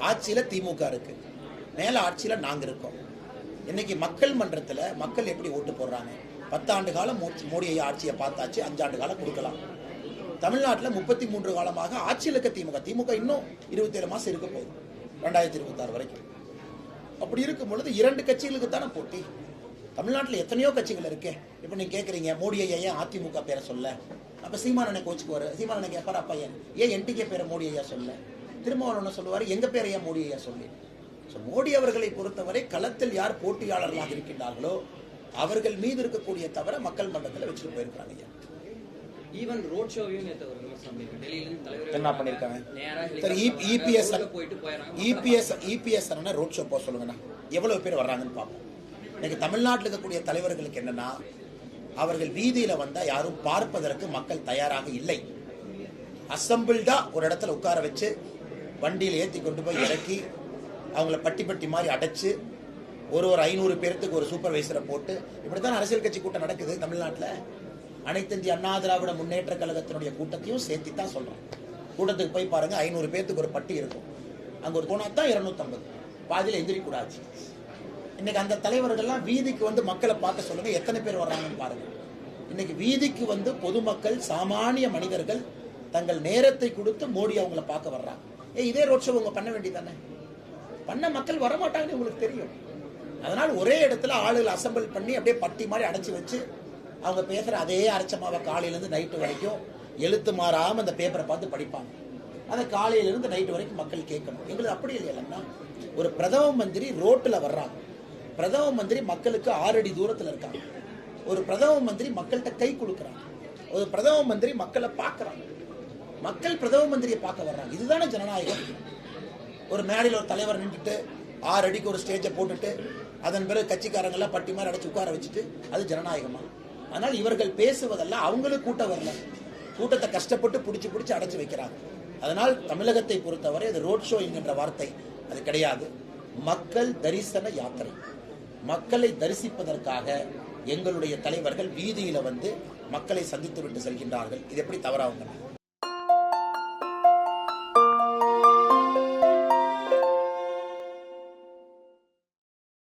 ஆட்சியில திமுக இருக்கு, மேல ஆட்சியில நாங்க இருக்கோம். இன்னைக்கு மக்கள் மன்றத்தில் மக்கள் எப்படி ஓட்டு போடுறாங்க? 10 ஆண்டு காலம் மோடி ஆட்சியை பார்த்தாச்சு, 5 ஆண்டு காலம் கொடுக்கலாம். தமிழ்நாட்டில் 33 காலமாக ஆட்சியில் இருக்க திமுக இன்னும் 27 மாசம் இருக்க போகுது, 2026 வரைக்கும். அப்படி இருக்கும் பொழுது 2 கட்சிகளுக்கு தானே போட்டி. தமிழ்நாட்டில் எத்தனையோ கட்சிகள் இருக்கே. இப்போ நீங்க கேட்குறீங்க மோடியை ஏன் அதிமுக பேரை சொல்ல? அப்போ சீமானனை கோச்சுக்குவாரு. சீமானனை கேட்பாரு, அப்பா ஏன் என்டிகே பேரை மோடி ஐயா சொல்ல? திருமாவளவன் சொல்லுவார், எங்க பேரை ஏன் மோடி ஐயா சொல்லி? மோடி அவர்களை பொறுத்தவரை களத்தில் யார் போட்டியாளர்களாக இருக்கின்றார்களோ அவர்கள் மீது இருக்கக்கூடிய தவிர மக்கள் மன்றத்தில் வச்சுட்டு போயிருக்காங்க. ஈவன் ரோட் ஷோவையும் என்ன பண்ணிருக்காங்க? இபிஎஸ் ரோட் ஷோ போக சொல்லுங்கண்ணா, எவ்வளவு பேர் வர்றாங்கன்னு பார்ப்போம். இன்னைக்கு தமிழ்நாட்டில் இருக்கக்கூடிய தலைவர்களுக்கு என்னன்னா, அவர்கள் வீதியில வந்தா யாரும் பார்ப்பதற்கு மக்கள் தயாராக இல்லை. அசம்பிள்டா ஒரு இடத்துல உட்கார வச்சு வண்டியில் ஏற்றி கொண்டு போய் இறக்கி அவங்கள பட்டி மாதிரி அடைச்சு ஒரு 500 பேருக்கு ஒரு சூப்பர்வைசரை போட்டு இப்படித்தான் அரசியல் கட்சி கூட்டம் நடக்குது தமிழ்நாட்டில். அனைத்து இந்திய அண்ணா திராவிட முன்னேற்ற கழகத்தினுடைய கூட்டத்தையும் சேர்த்து தான் சொல்றேன். கூட்டத்துக்கு போய் பாருங்க, 500 பேருக்கு ஒரு பட்டி இருக்கும். அங்க ஒரு போனா தான் 250, பாதியில் எந்திரிக்கூடாது. இன்னைக்கு அந்த தலைவர்கள்லாம் வீதிக்கு வந்து மக்களை பார்க்க சொல்லுங்க, எத்தனை பேர் வர்றாங்கன்னு பாருங்க. இன்னைக்கு வீதிக்கு வந்து பொதுமக்கள் சாமானிய மனிதர்கள் தங்கள் நேரத்தை கொடுத்து மோடி அவங்களை பார்க்க வர்றாங்க. இதே ரோட் ஷோ உங்க பண்ண வேண்டியதானே? பண்ண மக்கள் வரமாட்டாங்கன்னு உங்களுக்கு தெரியும். அதனால ஒரே இடத்துல ஆளுகள் அசம்பிள் பண்ணி அப்படியே பட்டி மாதிரி அடைச்சு வச்சு அவங்க பேசுற அதே அரைச்சமாவை காலையிலேருந்து நைட்டு வரைக்கும் எழுத்து மாறாம அந்த பேப்பரை பார்த்து படிப்பாங்க. அதை காலையிலிருந்து நைட்டு வரைக்கும் மக்கள் கேட்கணும். எங்களுக்கு அப்படி இல்லையா? ஒரு பிரதம மந்திரி ரோட்ல வர்றாங்க. பிரதம மந்திரி மக்களுக்கு 6 அடி தூரத்தில் இருக்காங்க. ஒரு பிரதம மந்திரி மக்கள்கிட்ட கை கொடுக்குறாங்க. ஒரு பிரதம மந்திரி மக்களை பார்க்கறாங்க. மக்கள் பிரதம மந்திரியை பார்க்க வர்றாங்க. இதுதானே ஜனநாயகம். ஒரு மேடையில் ஒரு தலைவர் நின்றுட்டு 6 அடிக்கு ஒரு ஸ்டேஜை போட்டுட்டு அதன் பிறகு கட்சிக்காரங்கெல்லாம் பட்டி மாதிரி அடைச்சு உட்கார வச்சுட்டு அது ஜனநாயகமா? ஆனால் இவர்கள் பேசுவதெல்லாம் அவங்களுக்கு கூட்டம் வரல, கூட்டத்தை கஷ்டப்பட்டு பிடிச்சி அடைச்சு வைக்கிறாங்க. அதனால் தமிழகத்தை பொறுத்தவரை அது ரோட் ஷோ என்கின்ற வார்த்தை அது கிடையாது. மக்கள் தரிசன யாத்திரை. மக்களை தரிசிப்பதற்காக எங்களுடைய தலைவர்கள் வீதியில வந்து மக்களை சந்தித்து விட்டு செல்கின்றார்கள். இது எப்படி தவறாகும்?